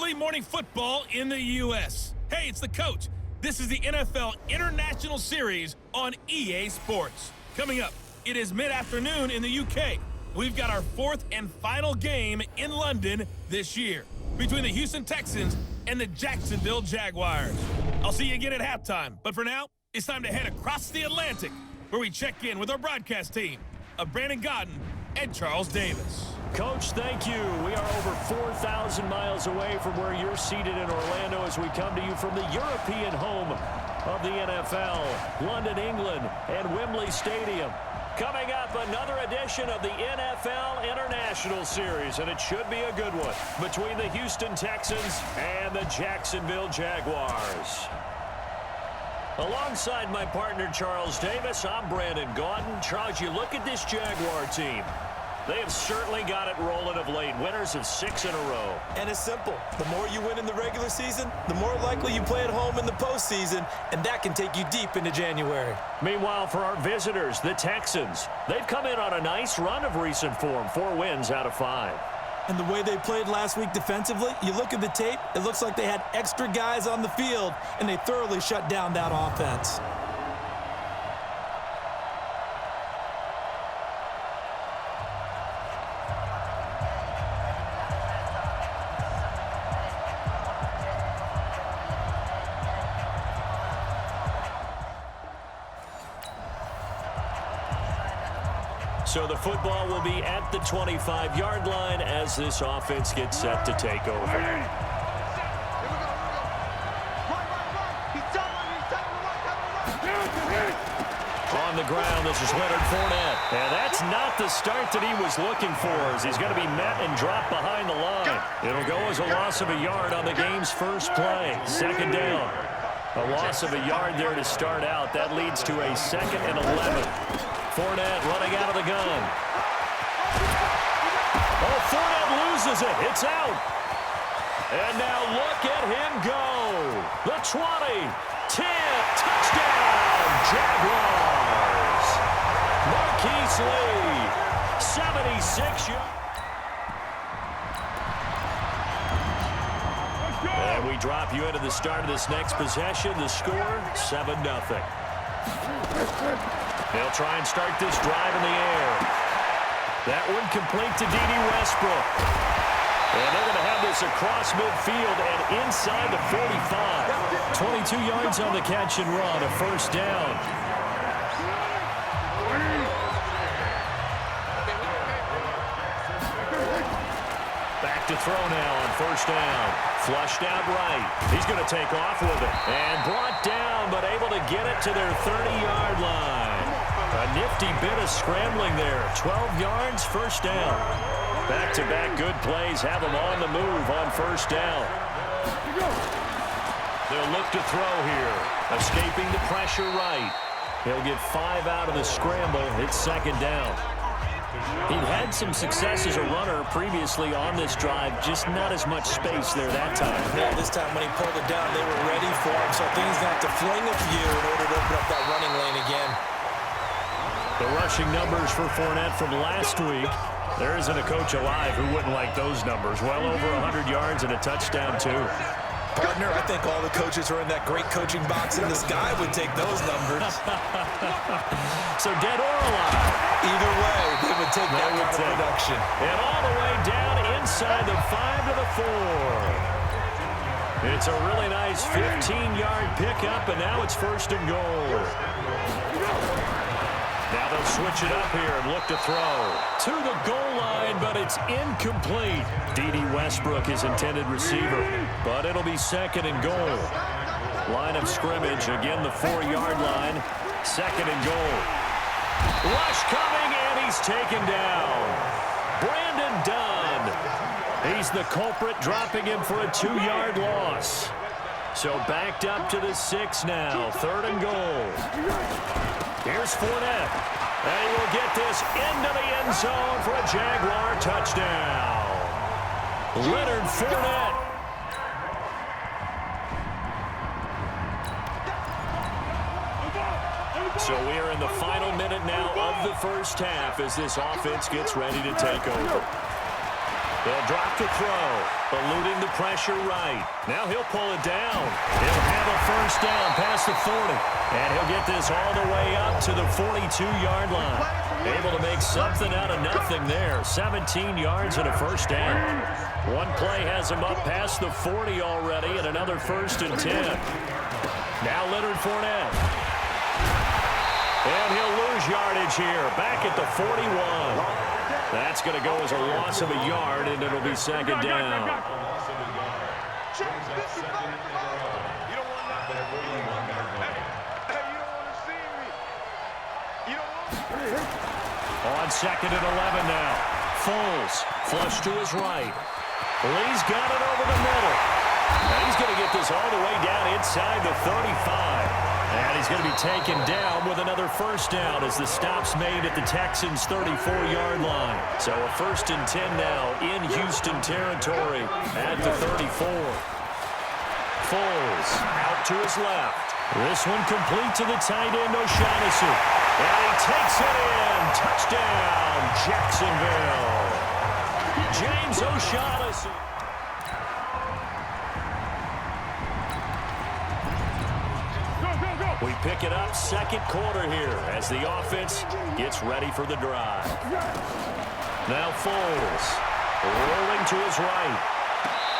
early morning football in the U.S. Hey, it's the coach. This is the NFL International Series on EA Sports. Coming up, it is mid-afternoon in the UK. We've got our fourth and final game in London this year between the Houston Texans and the Jacksonville Jaguars. I'll see you again at halftime, but for now, it's time to head across the Atlantic where we check in with our broadcast team of Brandon Godden and Charles Davis. Coach, thank you. We are over 4,000 miles away from where you're seated in Orlando as we come to you from the European home of the NFL, London, England, and Wembley Stadium. Coming up, another edition of the NFL International Series, and it should be a good one, between the Houston Texans and the Jacksonville Jaguars. Alongside my partner, Charles Davis, I'm Brandon Godden. Charles, you look at this Jaguar team. They have certainly got it rolling of late. Winners of 6 in a row. And it's simple. The more you win in the regular season, the more likely you play at home in the postseason, and that can take you deep into January. Meanwhile, for our visitors, the Texans, they've come in on a nice run of recent form, 4 wins out of 5. And the way they played last week defensively, you look at the tape, it looks like they had extra guys on the field, and they thoroughly shut down that offense. So the football will be at the 25-yard line as this offense gets set to take over. On the ground, this is Leonard Fournette. And that's not the start that he was looking for, as he's going to be met and dropped behind the line. It'll go as a loss of a yard on the game's first play. Second down. A loss of a yard there to start out. That leads to a 2nd and 11. Fournette running out of the gun. Oh, Fournette loses it. It's out. And now look at him go. The 20, 10, touchdown, Jaguars. Marquise Lee, 76 yards. And we drop you into the start of this next possession. The score, 7-0. They'll try and start this drive in the air. That one complete to D.D. Westbrook. And they're going to have this across midfield and inside the 45. 22 yards on the catch and run, a first down. Back to throw now on first down. Flushed out right. He's going to take off with it. And brought down, but able to get it to their 30-yard line. A nifty bit of scrambling there. 12 yards, first down. Back-to-back good plays have them on the move on first down. They'll look to throw here. Escaping the pressure right. He'll get 5 out of the scramble. It's second down. He'd had some success as a runner previously on this drive, just not as much space there that time. Yeah, this time when he pulled it down, they were ready for him, so things got to fling a few in order to open up that running lane again. The rushing numbers for Fournette from last week. There isn't a coach alive who wouldn't like those numbers. Well over 100 yards and a touchdown, too. Partner, I think all the coaches who are in that great coaching box in the sky would take those numbers. So dead or alive. Either way, they would take that kind of production. And all the way down inside the 5 to the 4. It's a really nice 15-yard pickup, and now it's first and goal. Now they'll switch it up here and look to throw. To the goal line, but it's incomplete. D.D. Westbrook, his intended receiver. But it'll be second and goal. Line of scrimmage, again the 4-yard line. Second and goal. Rush coming, and he's taken down. Brandon Dunn. He's the culprit, dropping him for a 2-yard loss. So backed up to the 6 now. Third and goal. Here's Fournette. And he will get this into the end zone for a Jaguar touchdown. Leonard Fournette. So we are in the final minute now of the first half as this offense gets ready to take over. They'll drop to throw. Eluding the pressure right. Now he'll pull it down. He'll have a first down past the 40. And he'll get this all the way up to the 42-yard line. Able to make something out of nothing there. 17 yards and a first down. One play has him up past the 40 already and another first and 10. Now Leonard Fournette. And he'll lose yardage here. Back at the 41. That's going to go as a loss of a yard, and it'll be second down. On second and 11 now. Foles, flush to his right. Lee's got it over the middle. And he's going to get this all the way down inside the 35. And he's going to be taken down with another first down as the stop's made at the Texans' 34-yard line. So a first and 10 now in Houston territory at the 34. Foles out to his left. This one complete to the tight end, O'Shaughnessy. And he takes it in. Touchdown, Jacksonville. James O'Shaughnessy. We pick it up second quarter here as the offense gets ready for the drive. Now Foles rolling to his right.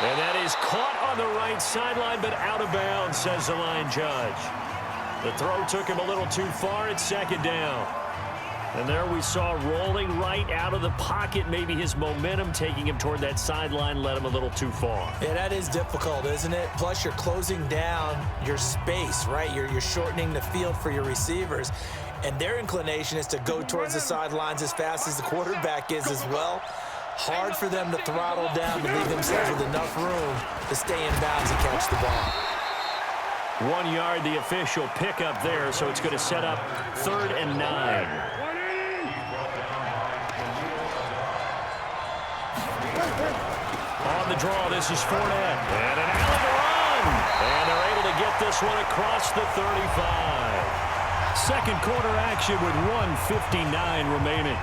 And that is caught on the right sideline, but out of bounds, says the line judge. The throw took him a little too far at second down. And there we saw rolling right out of the pocket. Maybe his momentum taking him toward that sideline led him a little too far. Yeah, that is difficult, isn't it? Plus, you're closing down your space, right? You're shortening the field for your receivers. And their inclination is to go towards the sidelines as fast as the quarterback is as well. Hard for them to throttle down to leave themselves with enough room to stay in bounds and catch the ball. 1 yard, the official pickup there, so it's going to set up 3rd and 9. On the draw, this is Fournette. And an alley run. And they're able to get this one across the 35. Second quarter action with 1:59 remaining.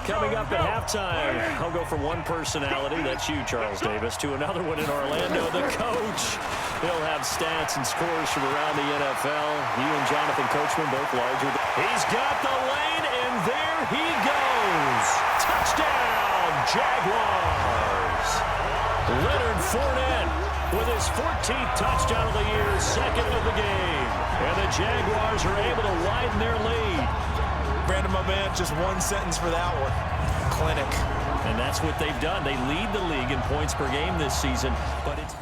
Coming up at halftime, I'll go from one personality, that's you, Charles Davis, to another one in Orlando, the coach. He'll have stats and scores from around the NFL. You and Jonathan Coachman both larger. He's got the lane, and there he goes. Touchdown, Jaguars. Leonard Fournette with his 14th touchdown of the year, second of the game. And the Jaguars are able to widen their lead. Brandon, my man, just one sentence for that one. Clinic. And that's what they've done. They lead the league in points per game this season, but it's...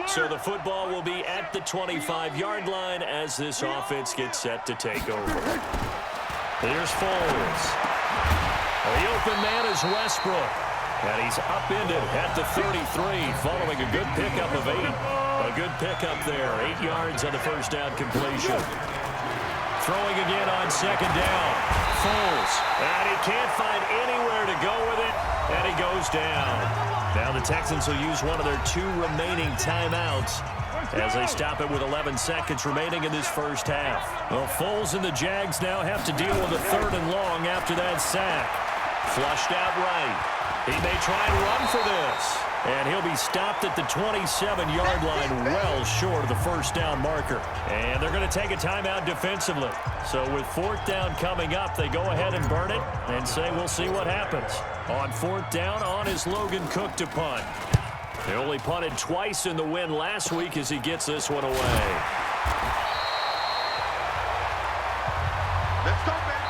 So the football will be at the 25-yard line as this offense gets set to take over. Here's Foles. The open man is Westbrook. And he's upended at the 33 following a good pickup of 8. A good pickup there. 8 yards on the first down completion. Throwing again on second down. Foles. And he can't find anywhere to go with it. And he goes down. Now the Texans will use one of their 2 remaining timeouts as they stop it with 11 seconds remaining in this first half. Well, Foles and the Jags now have to deal with a 3rd and long after that sack. Flushed out right. He may try and run for this. And he'll be stopped at the 27-yard line, well short of the first down marker. And they're going to take a timeout defensively. So with 4th down coming up, they go ahead and burn it and say we'll see what happens. On 4th down, on is Logan Cook to punt. He only punted twice in the win last week as he gets this one away. Let's go, man.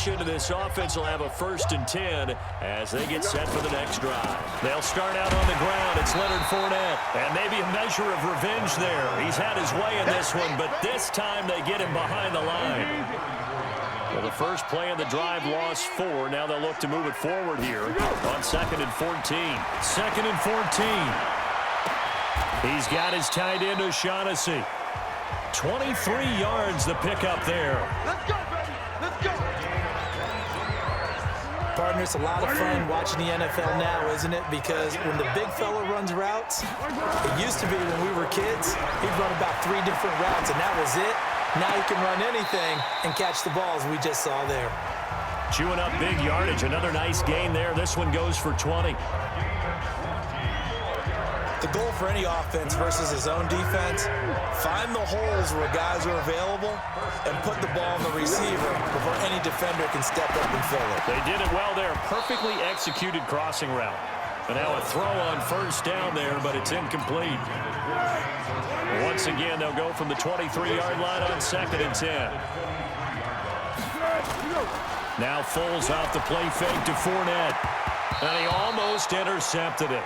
action. This offense will have a 1st and 10 as they get set for the next drive. They'll start out on the ground. It's Leonard Fournette. And maybe a measure of revenge there. He's had his way in this one, but this time they get him behind the line. Well, the first play of the drive lost 4. Now they'll look to move it forward here on 2nd and 14. 2nd and 14. He's got his tight end O'Shaughnessy. 23 yards the pickup there. Let's go, baby. Let's go. Partner, it's a lot of fun watching the NFL now, isn't it? Because when the big fella runs routes, it used to be when we were kids, he'd run about 3 different routes, and that was it. Now he can run anything and catch the balls we just saw there. Chewing up big yardage. Another nice gain there. This one goes for 20. The goal for any offense versus his own defense, find the holes where guys are available and put the ball in the receiver before any defender can step up and fill it. They did it well there. Perfectly executed crossing route. And now a throw on 1st down there, but it's incomplete. Once again, they'll go from the 23-yard line on 2nd and 10. Now Foles off the play fake to Fournette. And he almost intercepted it.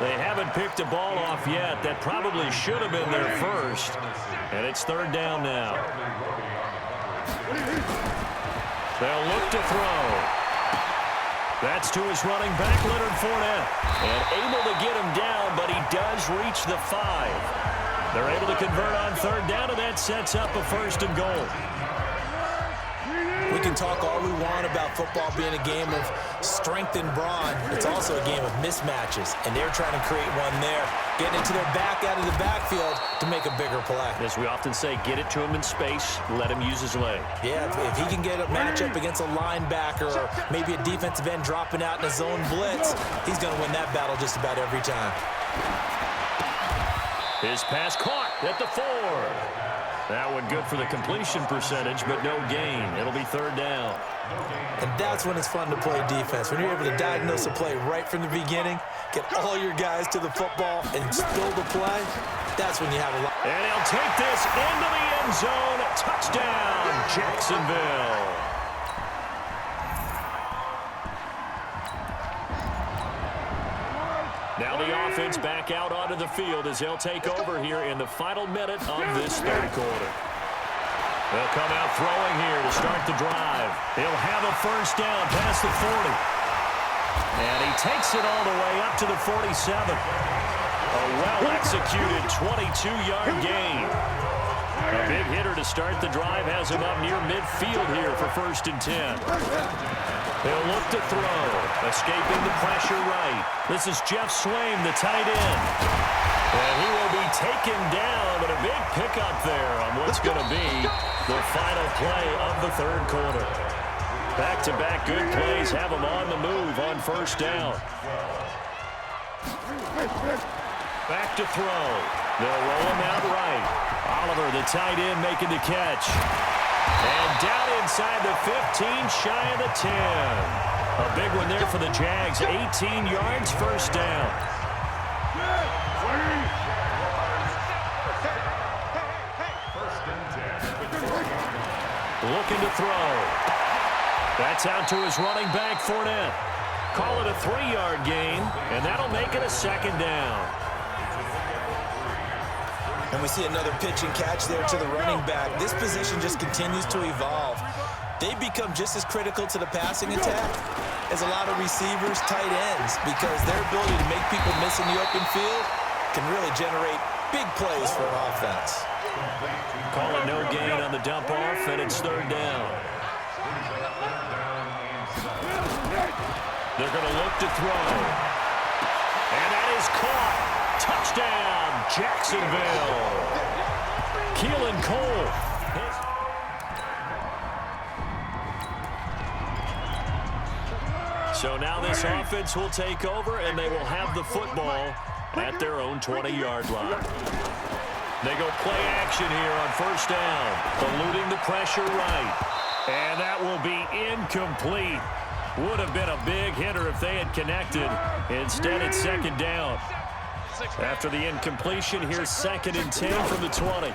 They haven't picked a ball off yet. That probably should have been their first. And it's 3rd down now. They'll look to throw. That's to his running back, Leonard Fournette. And able to get him down, but he does reach the 5. They're able to convert on 3rd down, and that sets up a 1st and goal. We can talk all we want about football being a game of strength and brawn. It's also a game of mismatches, and they're trying to create one there, getting it to their back out of the backfield to make a bigger play. As we often say, get it to him in space, let him use his leg. Yeah, if he can get a matchup against a linebacker or maybe a defensive end dropping out in a zone blitz, he's going to win that battle just about every time. His pass caught at the 4. That one good for the completion percentage, but no gain. It'll be 3rd down. And that's when it's fun to play defense. When you're able to diagnose a play right from the beginning, get all your guys to the football, and spill the play, that's when you have a lot. And he'll take this into the end zone. Touchdown, Jacksonville. Now the offense back out onto the field as they'll take over here in the final minute of this 3rd quarter. They'll come out throwing here to start the drive. He'll have a 1st down past the 40. And he takes it all the way up to the 47. A well-executed 22-yard gain. A big hitter to start the drive has him up near midfield here for 1st and 10. They'll look to throw. Escaping the pressure right. This is Jeff Swaim, the tight end. And he will be taken down, but a big pickup there on what's going to be the final play of the 3rd quarter. Back-to-back good plays have them on the move on 1st down. Back to throw. They'll roll him out right. Oliver, the tight end, making the catch. And down inside the 15, shy of the 10. A big one there for the Jags. 18 yards, 1st down. Looking to throw. That's out to his running back, Fournette. Call it a 3-yard gain, and that'll make it a 2nd down. And we see another pitch and catch there to the running back. This position just continues to evolve. They become just as critical to the passing attack as a lot of receivers, tight ends, because their ability to make people miss in the open field can really generate big plays for an offense. Call it no gain on the dump off, and it's 3rd down. They're going to look to throw. And that is caught. Touchdown, Jacksonville. Keelan Cole. So now this offense will take over, and they will have the football at their own 20-yard line. They go play action here on 1st down, eluding the pressure right. And that will be incomplete. Would have been a big hitter if they had connected. Instead, it's 2nd down. After the incompletion, here's 2nd and 10 from the 20.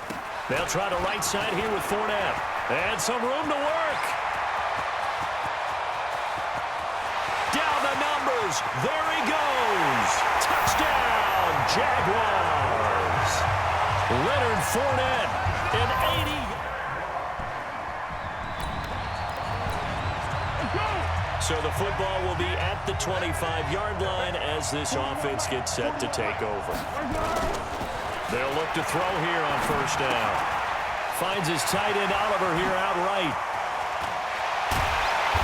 They'll try the right side here with Fournette. And some room to work. throws. There he goes. Touchdown, Jaguars. Leonard Fournette, an 80. So the football will be at the 25-yard line as this offense gets set to take over. They'll look to throw here on first down. Finds his tight end Oliver here outright.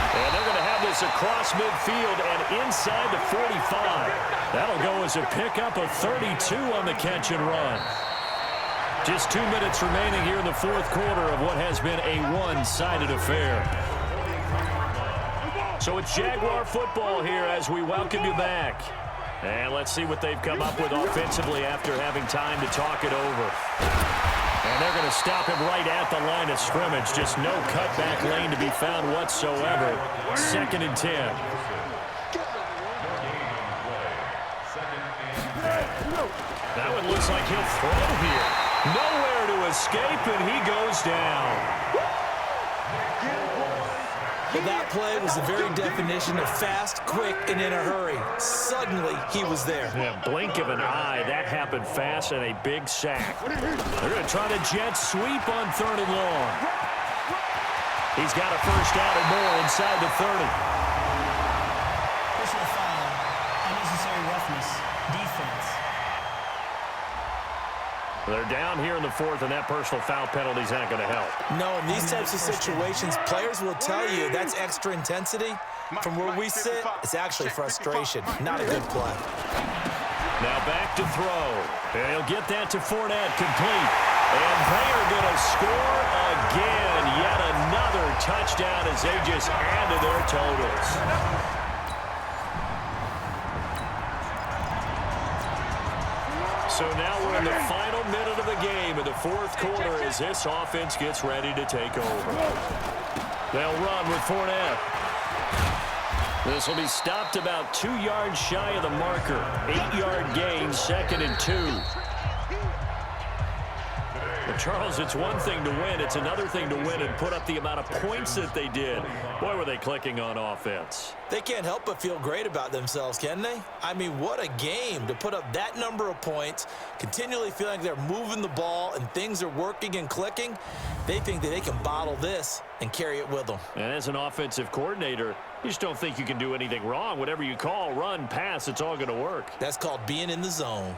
And they're going to have this across midfield and inside the 45. That'll go as a pickup of 32 on the catch and run. Just 2 minutes remaining here in the fourth quarter of what has been a one-sided affair. So it's Jaguar football here as we welcome you back. And let's see what they've come up with offensively after having time to talk it over. And they're going to stop him right at the line of scrimmage. Just no cutback lane to be found whatsoever. 2nd and 10. That one looks like he'll throw here. Nowhere to escape, and he goes down. Well, that play was the very definition of fast, quick, and in a hurry. Suddenly, he was there. Yeah, blink of an eye. That happened fast and a big sack. They're going to try to jet sweep on 3rd and long. He's got a first down and more inside the 30. Personal foul, unnecessary roughness, defense. They're down here in the 4th, and that personal foul penalty is not going to help. No, in these types of situations, players will tell you that's extra intensity. From where we sit, it's actually frustration, not a good play. Now back to throw. And he'll get that to Fournette, complete. And they are going to score again. Yet another touchdown as they just add to their totals. So now we're in the final minute of the game in the fourth quarter as this offense gets ready to take over. They'll run with Fournette. This will be stopped about 2 yards shy of the marker. 8-yard gain, 2nd and 2. Well, Charles, it's one thing to win. It's another thing to win and put up the amount of points that they did. Boy, were they clicking on offense. They can't help but feel great about themselves, can they? I mean, what a game to put up that number of points, continually feeling like they're moving the ball and things are working and clicking. They think that they can bottle this and carry it with them. And as an offensive coordinator, you just don't think you can do anything wrong. Whatever you call, run, pass, it's all going to work. That's called being in the zone.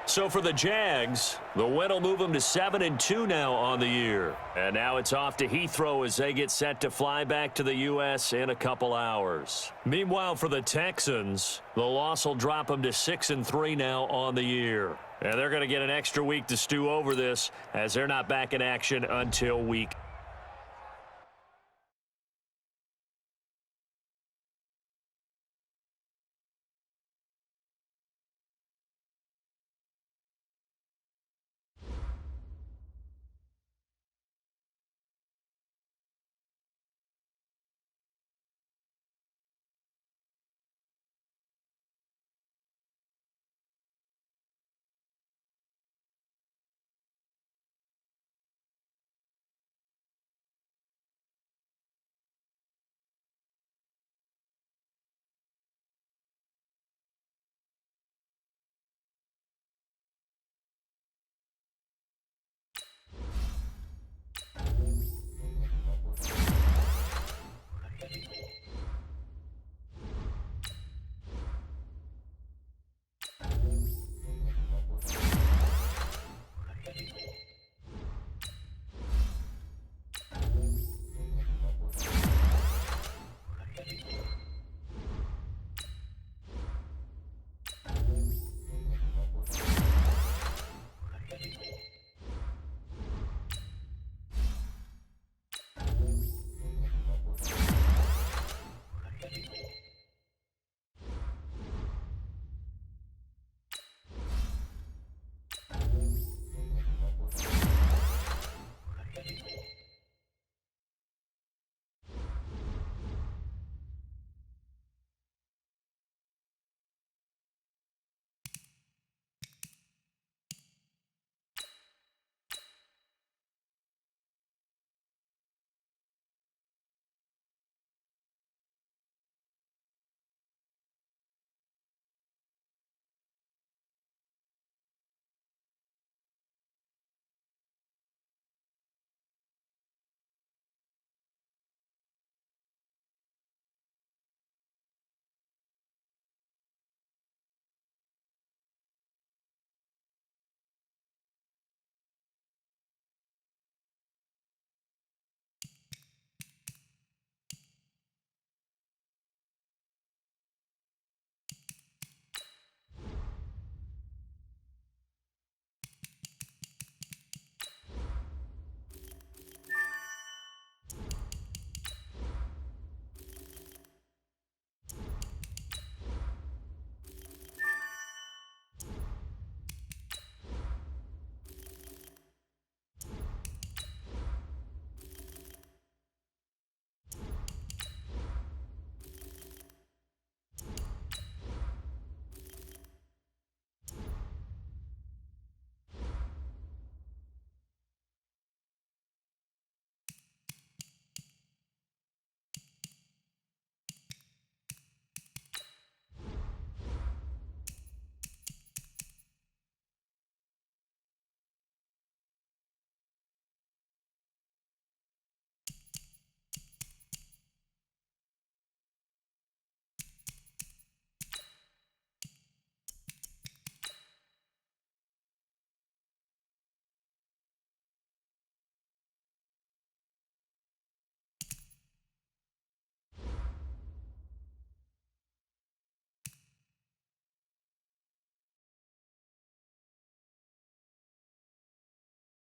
So for the Jags, the win will move them to 7-2 now on the year. And now it's off to Heathrow as they get set to fly back to the U.S. in a couple hours. Meanwhile, for the Texans, the loss will drop them to 6-3 now on the year. And they're going to get an extra week to stew over this as they're not back in action until week